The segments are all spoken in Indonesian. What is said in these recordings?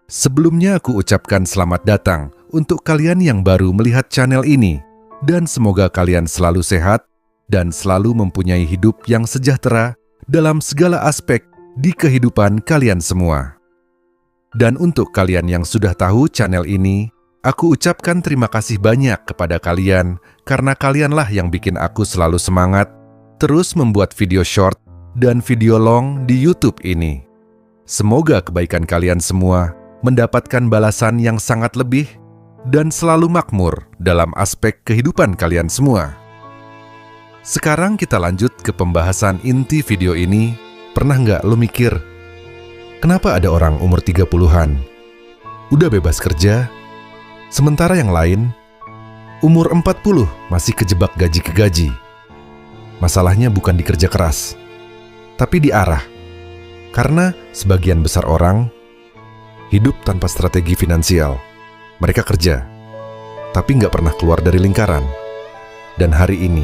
Sebelumnya aku ucapkan selamat datang untuk kalian yang baru melihat channel ini, dan semoga kalian selalu sehat dan selalu mempunyai hidup yang sejahtera dalam segala aspek di kehidupan kalian semua. Dan untuk kalian yang sudah tahu channel ini, aku ucapkan terima kasih banyak kepada kalian karena kalianlah yang bikin aku selalu semangat terus membuat video short dan video long di YouTube ini. Semoga kebaikan kalian semua mendapatkan balasan yang sangat lebih dan selalu makmur dalam aspek kehidupan kalian semua. Sekarang kita lanjut ke pembahasan inti video ini. Pernah nggak lo mikir, kenapa ada orang umur 30-an udah bebas kerja, sementara yang lain umur 40 masih kejebak gaji ke gaji? Masalahnya bukan di kerja keras, tapi di arah. Karena sebagian besar orang hidup tanpa strategi finansial. Mereka kerja, tapi nggak pernah keluar dari lingkaran. Dan hari ini,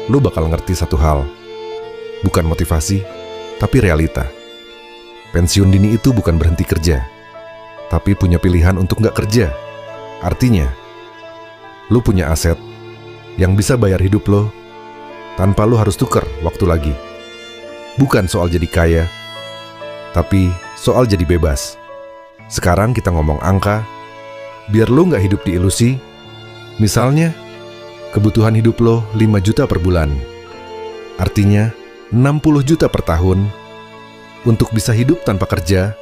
lo bakal ngerti satu hal. Bukan motivasi, tapi realita. Pensiun dini itu bukan berhenti kerja, tapi punya pilihan untuk nggak kerja. Artinya, lo punya aset yang bisa bayar hidup lo tanpa lo harus tuker waktu lagi. Bukan soal jadi kaya, tapi soal jadi bebas. Sekarang kita ngomong angka, biar lo nggak hidup di ilusi. Misalnya, kebutuhan hidup lo 5 juta per bulan. Artinya, 60 juta per tahun. Untuk bisa hidup tanpa kerja,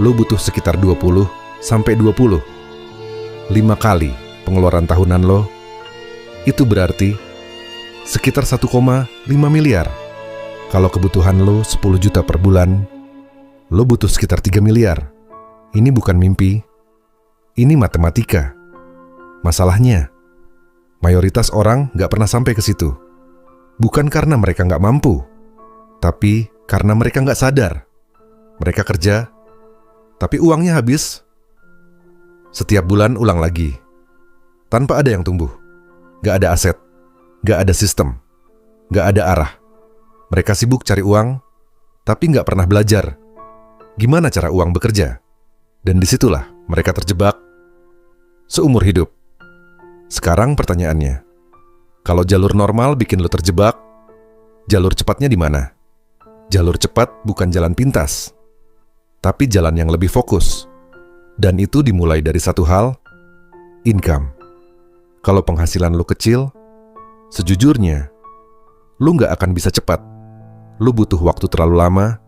lo butuh sekitar 20 sampai 20. 5 kali pengeluaran tahunan lo, itu berarti sekitar 1,5 miliar. Kalau kebutuhan lo 10 juta per bulan, lo butuh sekitar 3 miliar. Ini bukan mimpi, ini matematika. Masalahnya, mayoritas orang nggak pernah sampai ke situ. Bukan karena mereka nggak mampu, tapi karena mereka nggak sadar. Mereka kerja, tapi uangnya habis. Setiap bulan ulang lagi, tanpa ada yang tumbuh. Nggak ada aset, nggak ada sistem, nggak ada arah. Mereka sibuk cari uang, tapi nggak pernah belajar gimana cara uang bekerja. Dan disitulah mereka terjebak seumur hidup. Sekarang pertanyaannya, kalau jalur normal bikin lo terjebak, jalur cepatnya di mana? Jalur cepat bukan jalan pintas, tapi jalan yang lebih fokus. Dan itu dimulai dari satu hal, income. Kalau penghasilan lo kecil, sejujurnya, lo nggak akan bisa cepat. Lo butuh waktu terlalu lama,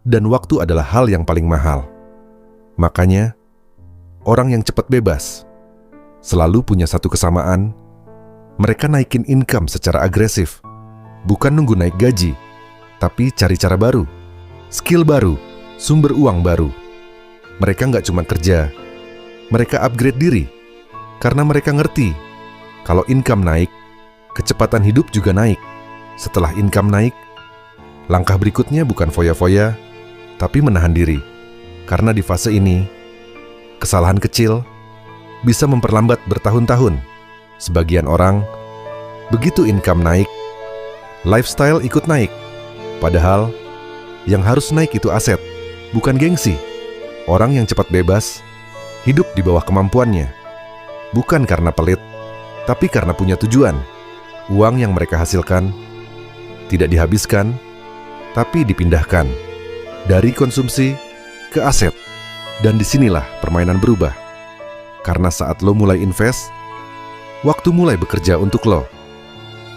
dan waktu adalah hal yang paling mahal. Makanya, orang yang cepat bebas selalu punya satu kesamaan. Mereka naikin income secara agresif. Bukan nunggu naik gaji, tapi cari cara baru, skill baru, sumber uang baru. Mereka nggak cuma kerja, mereka upgrade diri. Karena mereka ngerti, kalau income naik, kecepatan hidup juga naik. Setelah income naik, langkah berikutnya bukan foya-foya, tapi menahan diri. Karena di fase ini, kesalahan kecil bisa memperlambat bertahun-tahun. Sebagian orang, begitu income naik, lifestyle ikut naik. Padahal, yang harus naik itu aset, bukan gengsi. Orang yang cepat bebas, hidup di bawah kemampuannya. Bukan karena pelit, tapi karena punya tujuan. Uang yang mereka hasilkan tidak dihabiskan, tapi dipindahkan dari konsumsi ke aset. Dan disinilah permainan berubah. Karena saat lo mulai invest, waktu mulai bekerja untuk lo.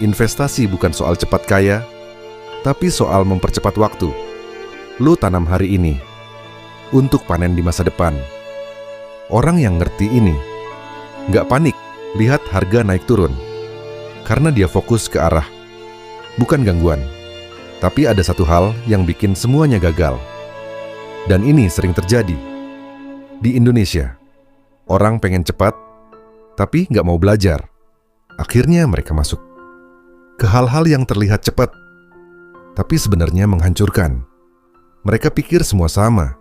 Investasi bukan soal cepat kaya, tapi soal mempercepat waktu. Lo tanam hari ini untuk panen di masa depan. Orang yang ngerti ini nggak panik lihat harga naik turun, karena dia fokus ke arah, bukan gangguan. Tapi ada satu hal yang bikin semuanya gagal. Dan ini sering terjadi di Indonesia. Orang pengen cepat, tapi nggak mau belajar. Akhirnya mereka masuk ke hal-hal yang terlihat cepat, tapi sebenarnya menghancurkan. Mereka pikir semua sama.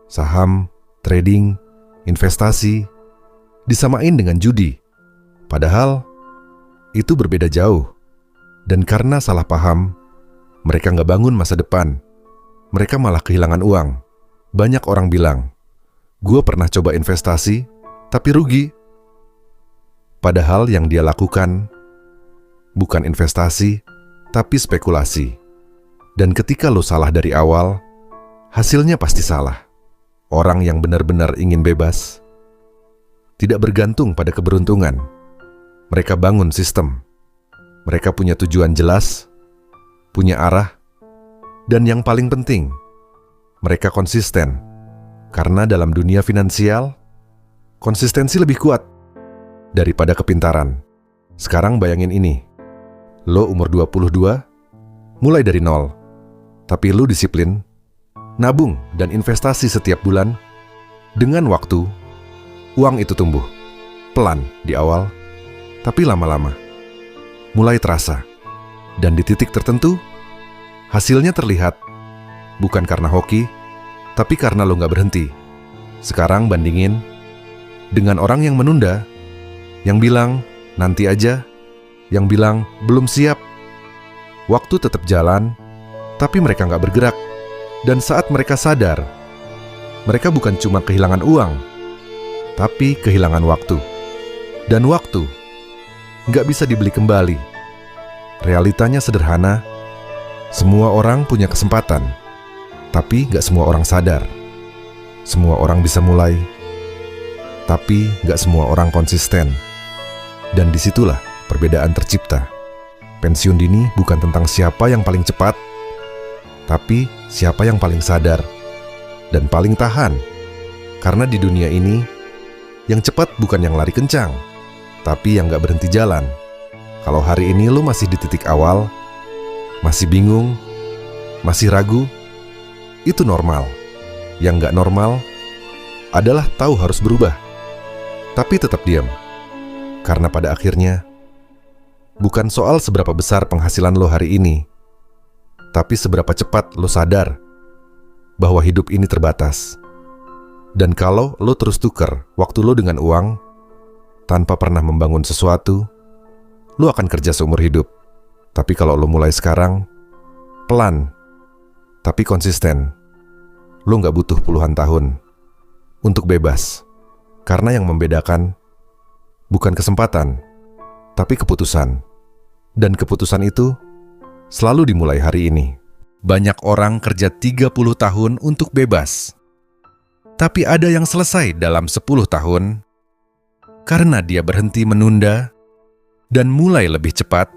Saham, trading, investasi, disamain dengan judi. Padahal, itu berbeda jauh. Dan karena salah paham, mereka nggak bangun masa depan. Mereka malah kehilangan uang. Banyak orang bilang, "Gue pernah coba investasi, tapi rugi." Padahal yang dia lakukan bukan investasi, tapi spekulasi. Dan ketika lo salah dari awal, hasilnya pasti salah. Orang yang benar-benar ingin bebas tidak bergantung pada keberuntungan. Mereka bangun sistem. Mereka punya tujuan jelas, punya arah, dan yang paling penting, mereka konsisten. Karena dalam dunia finansial, konsistensi lebih kuat daripada kepintaran. Sekarang bayangin ini. Lo umur 22, mulai dari nol. Tapi lo disiplin, nabung dan investasi setiap bulan. Dengan waktu, uang itu tumbuh. Pelan di awal, tapi lama-lama mulai terasa. Dan di titik tertentu, hasilnya terlihat. Bukan karena hoki, tapi karena lo gak berhenti. Sekarang bandingin dengan orang yang menunda, yang bilang nanti aja, yang bilang belum siap. Waktu tetap jalan, tapi mereka gak bergerak. Dan saat mereka sadar, mereka bukan cuma kehilangan uang, tapi kehilangan waktu. Dan waktu gak bisa dibeli kembali. Realitanya sederhana, semua orang punya kesempatan, tapi gak semua orang sadar. Semua orang bisa mulai, tapi gak semua orang konsisten. Dan disitulah perbedaan tercipta. Pensiun dini bukan tentang siapa yang paling cepat, tapi siapa yang paling sadar dan paling tahan. Karena di dunia ini, yang cepat bukan yang lari kencang, tapi yang gak berhenti jalan. Kalau hari ini lo masih di titik awal, masih bingung, masih ragu, itu normal. Yang gak normal adalah tahu harus berubah, tapi tetap diam. Karena pada akhirnya, bukan soal seberapa besar penghasilan lo hari ini, tapi seberapa cepat lo sadar bahwa hidup ini terbatas. Dan kalau lo terus tuker waktu lo dengan uang, tanpa pernah membangun sesuatu, lo akan kerja seumur hidup. Tapi kalau lo mulai sekarang, pelan, tapi konsisten, lo gak butuh puluhan tahun untuk bebas. Karena yang membedakan bukan kesempatan, tapi keputusan. Dan keputusan itu selalu dimulai hari ini. Banyak orang kerja 30 tahun untuk bebas. Tapi ada yang selesai dalam 10 tahun karena dia berhenti menunda dan mulai lebih cepat